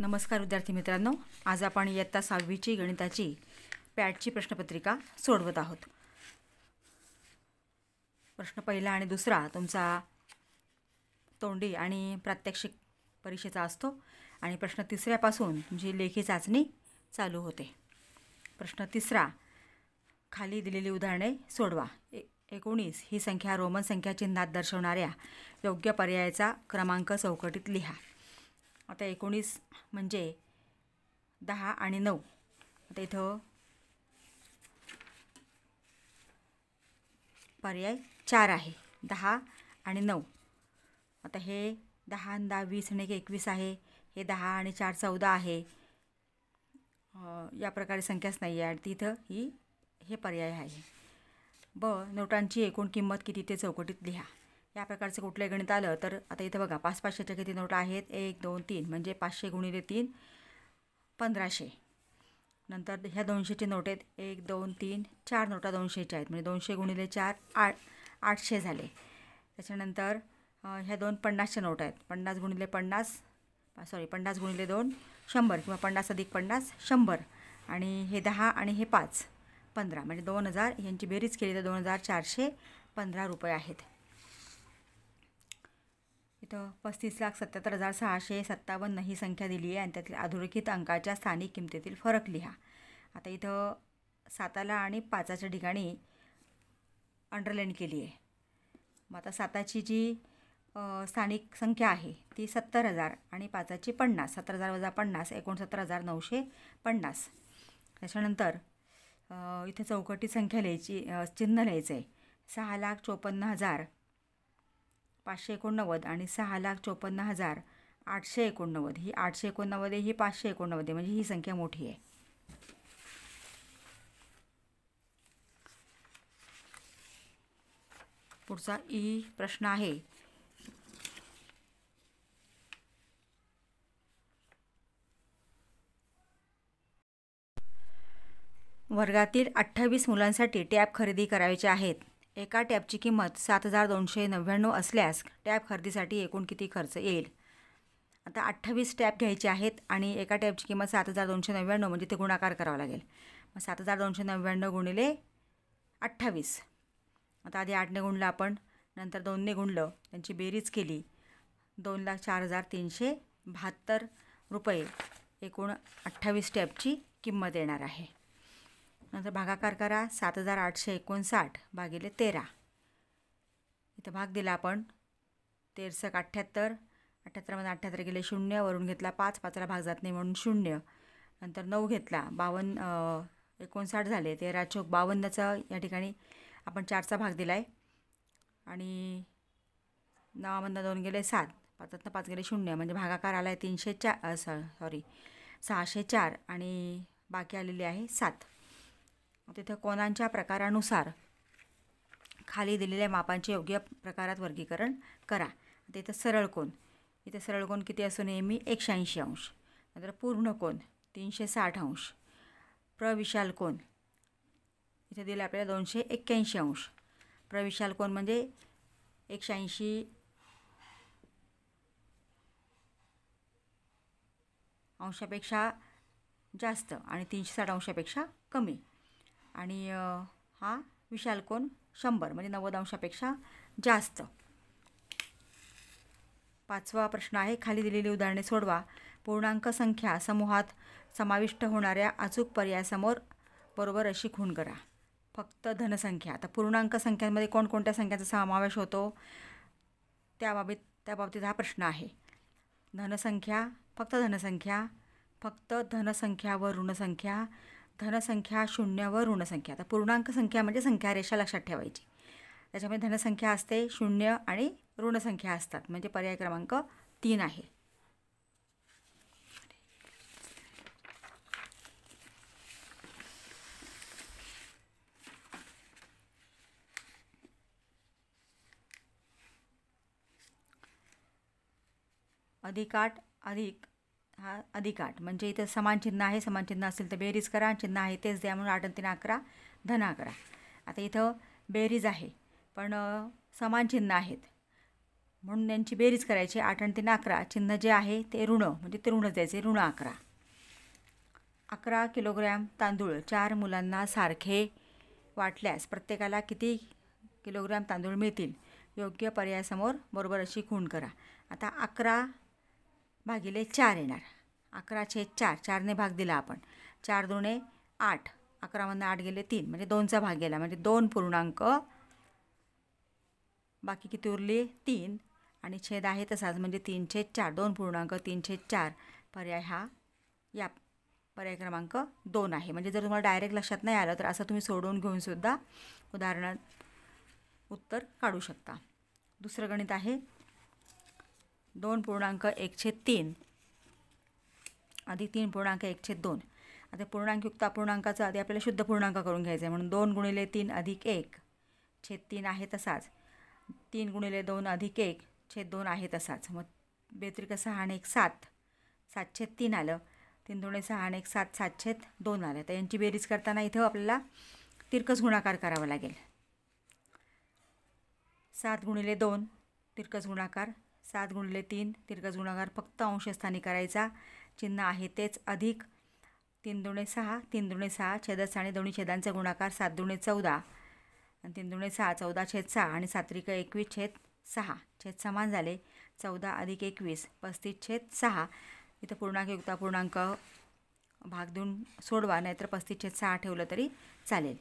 नमस्कार विद्यार्थी मित्रांनो, आज आपण इयत्ता 6वीची गणिताची पॅटची प्रश्नपत्रिका सोडवत आहोत। प्रश्न पहिला आणि दुसरा तुमचा तोंडी आणि प्रात्यक्षिक परीक्षेचा असतो आणि प्रश्न तिसऱ्यापासून तुमची लेखी चाचणी चालू होते। प्रश्न तिसरा, खाली दिलेली उदाहरणे सोडवा। 19 ही संख्या रोमन संख्या चिन्हात दर्शवणाऱ्या योग्य पर्यायाचा क्रमांक चौकटीत लिहा। आता 19 म्हणजे 10 आणि 9। आता इथं पर्याय 4 आहे, 10 आणि 9। आता हे 10 आणि 10 20 आणि 21 आहे, हे 10 आणि 4 14 आहे। या प्रकारे संख्याच नाही आहे, तिथं हे पर्याय आहे। ब, नोटांची एकूण किंमत किती ते चौकटीत लिहा। या प्रकारचं कुठलं गणित आलं तर आता इथं बघा 500च्या किती नोटा आहेत, 1 2 3 म्हणजे 500 गुणिले 3 1500। नंतर ह्या 200ची नोट आहेत, 1 2 3 4 नोटा 200च्या आहेत, म्हणजे 200 गुणिले 4 800 झाले। त्याच्यानंतर ह्या 2 50च्या नोट आहेत, 50 गुणिले 50 गुणिले 2 100 किंवा 50 अधिक 50 100। आणि हे 10 आणि हे 5 15 म्हणजे 2000, यांची बेरीज केली तर 2415 रुपये आहेत। इथं 35,77,657 ही संख्या दिली आहे आणि त्यातील अधोरेखित अंकाच्या स्थानिक किमतीतील फरक लिहा। आता इथं 7ला आणि 5च्या ठिकाणी अंडरलाईन केली आहे। मग आता 7ची जी स्थानिक संख्या आहे ती 70,000 आणि 5ची 50, 70,000 वजा 50 69,950। त्याच्यानंतर इथे चौकटी संख्या लिहायची, चिन्ह लिहायचं आहे। 6,54,589 आणि 6,54,889। ही 889 ही 589 म्हणजे ही संख्या मोठी आहे। पुढचा ई प्रश्न आहे, वर्गातील 28 मुलांसाठी टॅब खरेदी करायचे आहेत। एका टॅबची किंमत 7,299 असल्यास टॅब खरेदीसाठी एकूण किती खर्च येईल? आता 28 टॅब घ्यायचे आहेत आणि एका टॅबची किंमत 7,299 म्हणजे ते गुणाकार करावा लागेल। मग 7,299 गुणिले 28। आता आधी 8ने गुणलं आपण, नंतर 2ने गुणलं, त्यांची बेरीज केली, 2,04,372 रुपये एकूण 28 टॅबची किंमत येणार आहे। नंतर भागाकार करा, 7,859 भागिले 13। इथं भाग दिला आपण, 13 78, 78मध्ये 78 गेले 0, वरून घेतला 5, 5ला भाग जात नाही म्हणून 0। नंतर 9 घेतला, 52 59 झाले, 13 चौक 52चा या ठिकाणी आपण 4चा भाग दिला आहे आणि 9मधनं 2 गेले 7, 5तनं 5 गेले 0 म्हणजे भागाकार आला आहे 604 आणि बाकी आलेली आहे 7। तिथं कोणांच्या प्रकारानुसार खाली दिलेल्या मापांचे योग्य प्रकारात वर्गीकरण करा। आता इथं सरळ कोण, इथं सरळ कोण किती असतो? नेहमी 180 अंश। नंतर पूर्ण कोण 360 अंश। प्रविशाल कोण इथे दिले आपल्याला 281 अंश। प्रविशाल कोण म्हणजे 180 अंशापेक्षा जास्त आणि 360 अंशापेक्षा कमी। आणि हा विशाल कोण 100 म्हणजे 90 अंशापेक्षा जास्त। 5वा प्रश्न आहे, खाली दिलेली उदाहरणे सोडवा। पूर्णांक संख्या समूहात समाविष्ट होणाऱ्या अचूक पर्यायासमोर बरोबर अशी खूण करा। फक्त धनसंख्या, आता पूर्णांक संख्यांमध्ये कोणकोणत्या संख्यांचा समावेश होतो त्याबाबतीत हा प्रश्न आहे। धनसंख्या, फक्त धनसंख्या, फक्त धनसंख्या व ऋणसंख्या, धनसंख्या शून्य व ऋणसंख्या। आता पूर्णांक संख्या म्हणजे संख्या रेषा लक्षात ठेवायची, त्याच्यामध्ये धनसंख्या असते, शून्य आणि ऋणसंख्या असतात, म्हणजे पर्याय क्रमांक 3 आहे। अधिकाट अधिक हा अधिकाट म्हणजे इथं समान चिन्ह आहे, समान चिन्ह असेल तर बेरीज करा, चिन्ह आहे तेच द्या म्हणून 8 आणि 3 11 धन 11। आता इथं बेरीज आहे पण समान चिन्ह आहेत म्हणून यांची बेरीज करायची. 8 आणि 3 11. चिन्ह जे आहे ते ऋण, म्हणजे ते ऋणच द्यायचे, ऋण 11. 11 किलोग्रॅम तांदूळ 4 मुलांना सारखे वाटल्यास प्रत्येकाला किती किलोग्रॅम तांदूळ मिळतील? योग्य पर्यायासमोर बरोबर अशी खूण करा. आता 11 भागिले 4 येणार. 11/4. 4ने भाग दिला आपण. 4 दुणे 8. 11मधनं 8 गेले 3, म्हणजे 2चा भाग गेला, म्हणजे 2 पूर्णांक, बाकी किती उरली? 3. आणि छेद आहे तसाच, म्हणजे 3/4. 2.3/4. पर्याय हा या पर्याय क्रमांक 2 आहे. म्हणजे जर तुम्हाला डायरेक्ट लक्षात नाही आलं तर असं तुम्ही सोडवून घेऊन सुद्धा उदाहरणात उत्तर काढू शकता. दुसरं गणित आहे 2.1/3 अधिक 3.1/2. आता पूर्णांकयुक्त अपूर्णांकाचा आधी आपल्याला शुद्ध पूर्णांक करून घ्यायचा आहे, म्हणून 2 × 3 अधिक 1/3 आहे तसाच. 3 × 2 अधिक 1/2 आहे तसाच. मग 2 6 आणि 1 7. 7/3 आलं. 3 दुणे 6 आणि 1 7. 7/2 आलं. तर यांची बेरीज करताना इथं आपल्याला तिरकस गुणाकार करावा लागेल. 7 × 2 तिरकस गुणाकार, 7 × 3 तिरकस गुणाकार, फक्त अंशस्थानी करायचा. चिन्ह आहे तेच, अधिक 3 दुणे 6. 3 दुणे 6. छेदस्थानी दोन्ही छेदांचा गुणाकार. 7 दुणे 14 आणि 3 दुणे 6. 14/6 आणि 7 त्रिक 21/6. छेद समान झाले. 14 अधिक 21 35/6. इथं पूर्णांकयुक्त अपूर्णांक भाग देऊन सोडवा, नाहीतर 35/6 ठेवलं तरी चालेल.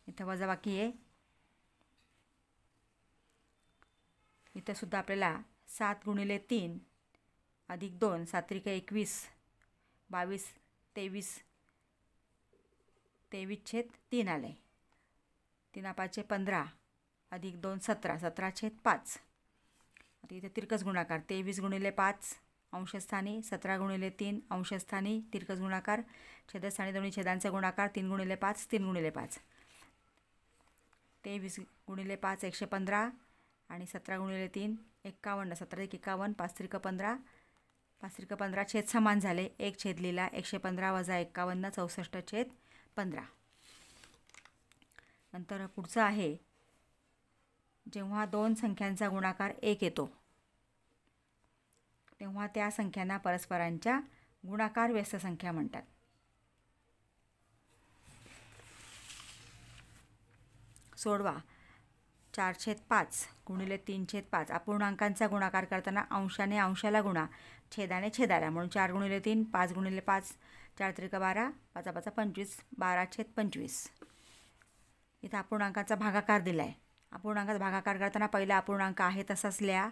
इथं वजाबाकी आहे. इथं सुद्धा आपल्याला 7 × 3 अधिक 2. 7 त्रिक 21 22 23 23/3 आलं आहे. 3 5 15 अधिक 2 17 17/5. आता इथे तिरकस गुणाकार. 23 × 5 अंशस्थानी, 17 × 3 अंशस्थानी, तिरकस गुणाकार, छेदस्थानी दोन्ही छेदांचा गुणाकार. 3 × 5 3 × 5. 23 × 5 115 आणि 17 × 3 51. 17 × 51 5 त्रिक 15 5 त्रिक 15. छेद समान झाले. 1 छेद लिहिला. 115 वजा 51 64/15. नंतर पुढचं आहे जेव्हा 2 संख्यांचा गुणाकार 1 येतो तेव्हा त्या संख्यांना परस्परांच्या गुणाकार व्यस्त संख्या म्हणतात. सोडवा. 4/5 × 3/5. अपूर्णांकांचा गुणाकार करताना अंशाने अंशाला गुणा, छेदाने छेदाला, म्हणून 4 × 3 5 × 5 4 त्रिक 12 5 5 25 12/25. इथं अपूर्णांकाचा भागाकार दिला आहे. अपूर्णांकाचा भागाकार करताना पहिला अपूर्णांक आहे तसाच लिहा.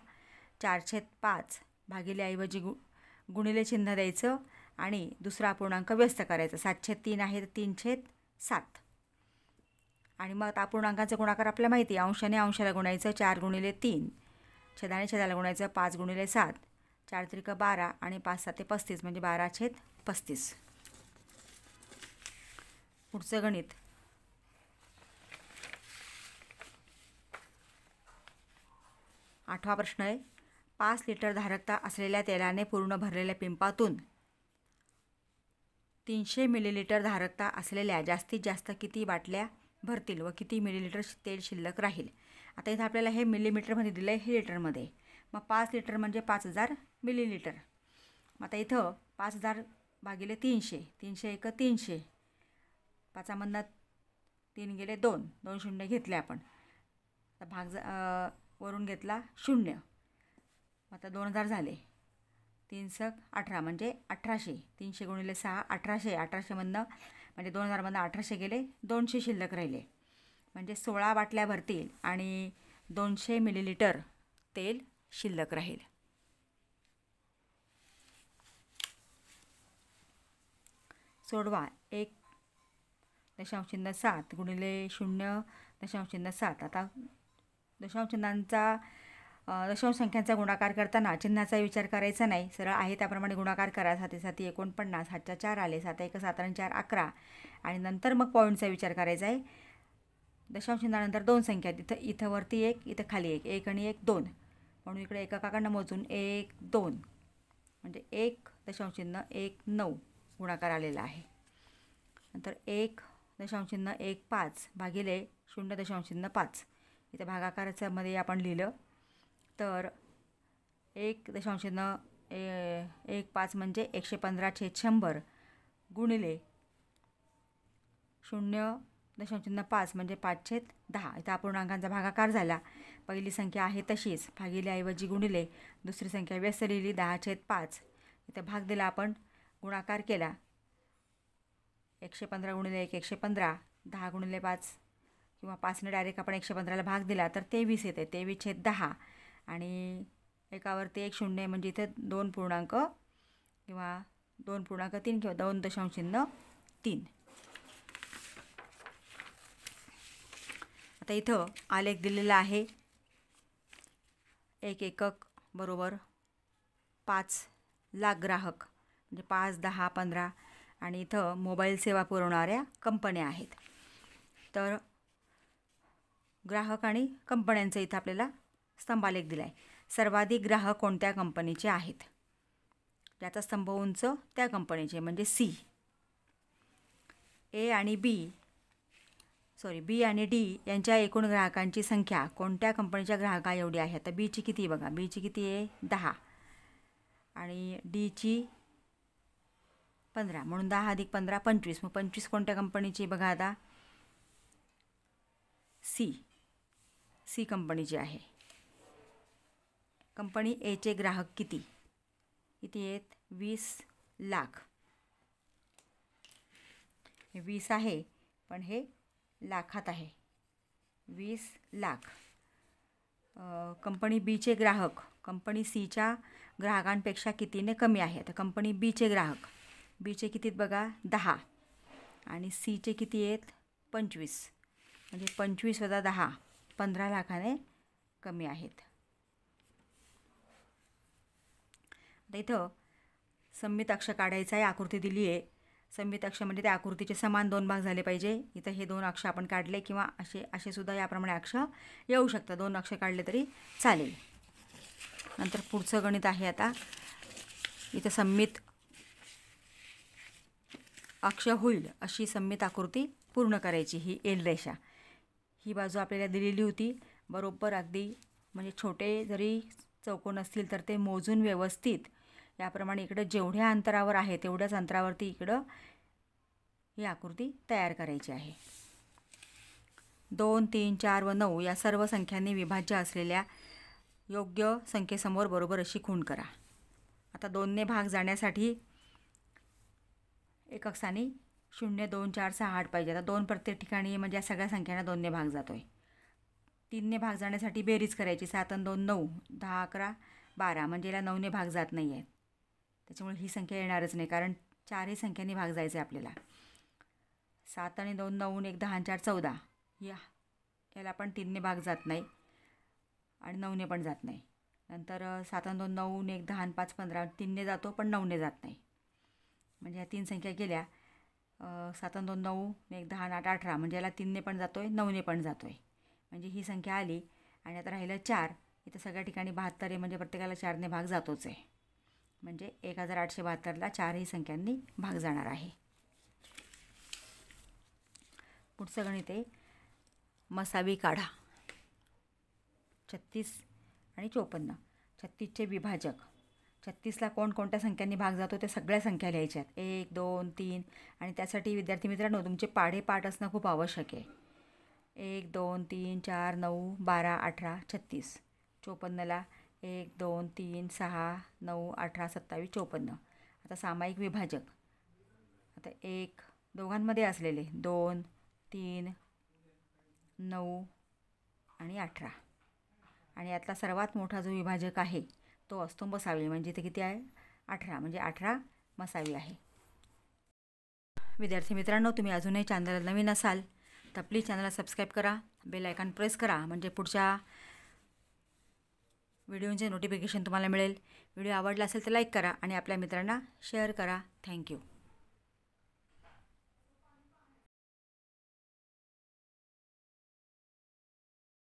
4/5 भागिले ऐवजी गुणिले चिन्ह द्यायचं आणि दुसरा अपूर्णांक व्यस्त करायचा. 7/3 आहे तर 3/7. आणि मग अपूर्णांकाचा गुणाकार आपल्याला माहिती आहे. अंशाने अंशाला गुणायचं. 4 × 3 छेदाने छेदाला गुणायचं. 5 × 7 4 त्रिक 12 आणि 5 7 35, म्हणजे 12/35. पुढचं गणित 8वा प्रश्न आहे. 5 लिटर धारकता असलेल्या तेलाने पूर्ण भरलेल्या पिंपातून 300 मिलीलिटर धारकता असलेल्या जास्तीत जास्त किती बाटल्या भरतील व किती मिलीलिटर तेल शिल्लक राहील? आता इथं आपल्याला हे मिलीमीटरमध्ये दिलं आहे, हे लिटरमध्ये. मग 5 लिटर म्हणजे 5000 मिलीलिटर. आता इथं 5000 भागिले 300. 300 × 300. 5मधनं 3 गेले 2. 2 शून्य घेतले आपण. आता भाग वरून घेतला 0. आता 2000 झाले. 3 × 18 म्हणजे 1800. 300 × 6 1800. 1800मधनं म्हणजे 2000मधनं 1800 गेले. 200 शिल्लक राहिले. म्हणजे 16 बाटल्या भरतील आणि 200 मिलीलिटर तेल शिल्लक राहील. सोडवा. 1.7 गुणिले 0.7. आता दशांश संख्यांचा गुणाकार करताना चिन्हाचा विचार करायचा नाही. सरळ आहे त्याप्रमाणे गुणाकार करा. 7 7 49. 7च्या 4 आले. 7 1 7 आणि 4 11. आणि नंतर मग पॉईंटचा विचार करायचा आहे. दशांश चिन्हानंतर 2 संख्या. इथं वरती 1, इथं खाली 1. 1 आणि 1 2. म्हणून इकडे एककाकडनं मोजून 1 2 म्हणजे 1.19 गुणाकार आलेला आहे. नंतर 1.15 भागिले 0.5. इथं भागाकाराच्या मध्ये आपण लिहिलं तर 1.15 म्हणजे 115/100 गुणिले 0.5 म्हणजे 5/10. इथं अपूर्णांकांचा भागाकार झाला. पहिली संख्या आहे तशीच भागिल्याऐवजी गुणिले, दुसरी संख्या व्यस्त लिहिली 10/5. इथं भाग दिला, आपण गुणाकार केला. 115 गुणिले 1 115, 10 गुणिले 5 किंवा 5ने डायरेक्ट आपण 115ला भाग दिला तर 23 येते. 23/10 आणि एकावरती 1 शून्य म्हणजे इथे 2 पूर्णांक किंवा 2.3 किंवा 2.3. आता इथं आलेख दिलेला आहे. 1 एकक बरोबर 5 लाख ग्राहक म्हणजे 5, 10, 15 आणि इथं मोबाईल सेवा पुरवणाऱ्या कंपन्या आहेत. तर ग्राहक आणि कंपन्यांचं इथं आपल्याला स्तंभालेख दिला आहे. सर्वाधिक ग्राहक कोणत्या कंपनीचे आहेत, ज्याचा स्तंभ उंच त्या कंपनीचे म्हणजे सी. बी आणि डी यांच्या एकूण ग्राहकांची संख्या कोणत्या कंपनीच्या ग्राहका एवढी आहे. तर बीची किती बघा, बीची किती आहे 10 आणि डीची 15 म्हणून 10 अधिक 15 25. मग 25 कोणत्या कंपनीची बघा, आता सी कंपनीची आहे. कंपनी एचे ग्राहक किती आहेत 20 लाख. हे 20 आहे पण हे लाखात आहे, 20 लाख. कंपनी बीचे ग्राहक कंपनी सीच्या ग्राहकांपेक्षा कितीने कमी आहे. तर कंपनी बीचे ग्राहक, बीचे किती बघा 10 आणि सीचे किती आहेत 25 म्हणजे 25 वजा 10 15 लाखाने कमी आहेत. आता इथं सममित अक्ष काढायचा आहे. आकृती दिली आहे. सममित अक्ष म्हणजे त्या आकृतीचे समान 2 भाग झाले पाहिजे. इथं हे 2 अक्ष आपण काढले किंवा असे सुद्धा याप्रमाणे अक्ष येऊ शकतात. 2 अक्ष काढले तरी चालेल. नंतर पुढचं गणित आहे. आता इथं सममित अक्ष होईल अशी सममित आकृती पूर्ण करायची. ही एल रेषा, ही बाजू आपल्याला दिलेली होती बरोबर अगदी, म्हणजे छोटे जरी चौकोन असतील तर ते मोजून व्यवस्थित याप्रमाणे इकडं जेवढ्या अंतरावर आहे तेवढ्याच अंतरावरती इकडं ही आकृती तयार करायची आहे. 2, 3, 4 व 9 या सर्व संख्यांनी विभाज्य असलेल्या योग्य संख्येसमोर बरोबर अशी खूण करा. आता 2ने भाग जाण्यासाठी एक अक्षाने 0, 2, 4, 6, 8 पाहिजे. आता 2 प्रत्येक ठिकाणी म्हणजे या सगळ्या संख्यांना 2ने भाग जातोय. 3ने भाग जाण्यासाठी बेरीज करायची. 7 आणि 2 9, 10, 11, 12 म्हणजे याला 9ने भाग जात नाही आहे. त्याच्यामुळे ही संख्या येणारच नाही, कारण 4ही संख्यांनी भाग जायचं आहे आपल्याला. 7 आणि 2 9, 1 10 आणि 4 14 याला पण 3ने भाग जात नाही आणि 9ने पण जात नाही. नंतर 7 आणि 2 9, 1 10 आणि 5 15 3ने जातो पण 9ने जात नाही. म्हणजे ह्या 3 संख्या गेल्या. 7 आणि 2 9, 1 10 आणि 8 18 म्हणजे याला 3ने पण जातोय 9ने पण जातोय. म्हणजे ही संख्या आली. आणि आता राहिलं 4. इथं सगळ्या ठिकाणी 72 आहे म्हणजे प्रत्येकाला 4ने भाग जातोच आहे. म्हणजे 1872ला 4ही संख्यांनी भाग जाणार आहे. पुढचं गणित आहे मसावी काढा. 36 आणि 54. 36चे विभाजक. 36ला कोणकोणत्या संख्यांनी भाग जातो ते सगळ्या संख्या लिहायच्यात. 1 2 3 आणि त्यासाठी विद्यार्थी मित्रांनो तुमचे पाढे असणं खूप आवश्यक आहे. 1 2 3 4 9 12 18 36. 54ला 1 2 3 6 9 18 27 54. आता सामायिक विभाजक. आता 1 दोघांमध्ये असलेले 2 3 9 आणि 18 आणि यातला सर्वात मोठा जो विभाजक आहे तो असतो मसावी. म्हणजे इथे किती आहे 18 म्हणजे 18 मसावी आहे. विद्यार्थी मित्रांनो तुम्ही अजूनही चॅनलला नवीन असाल तर प्लीज चॅनलला सबस्क्राईब करा, बेल आयकॉन प्रेस करा म्हणजे पुढच्या व्हिडिओचे नोटिफिकेशन तुम्हाला मिळेल. व्हिडिओ आवडला असेल तर लाईक करा आणि आपल्या मित्रांना शेअर करा. थँक्यू.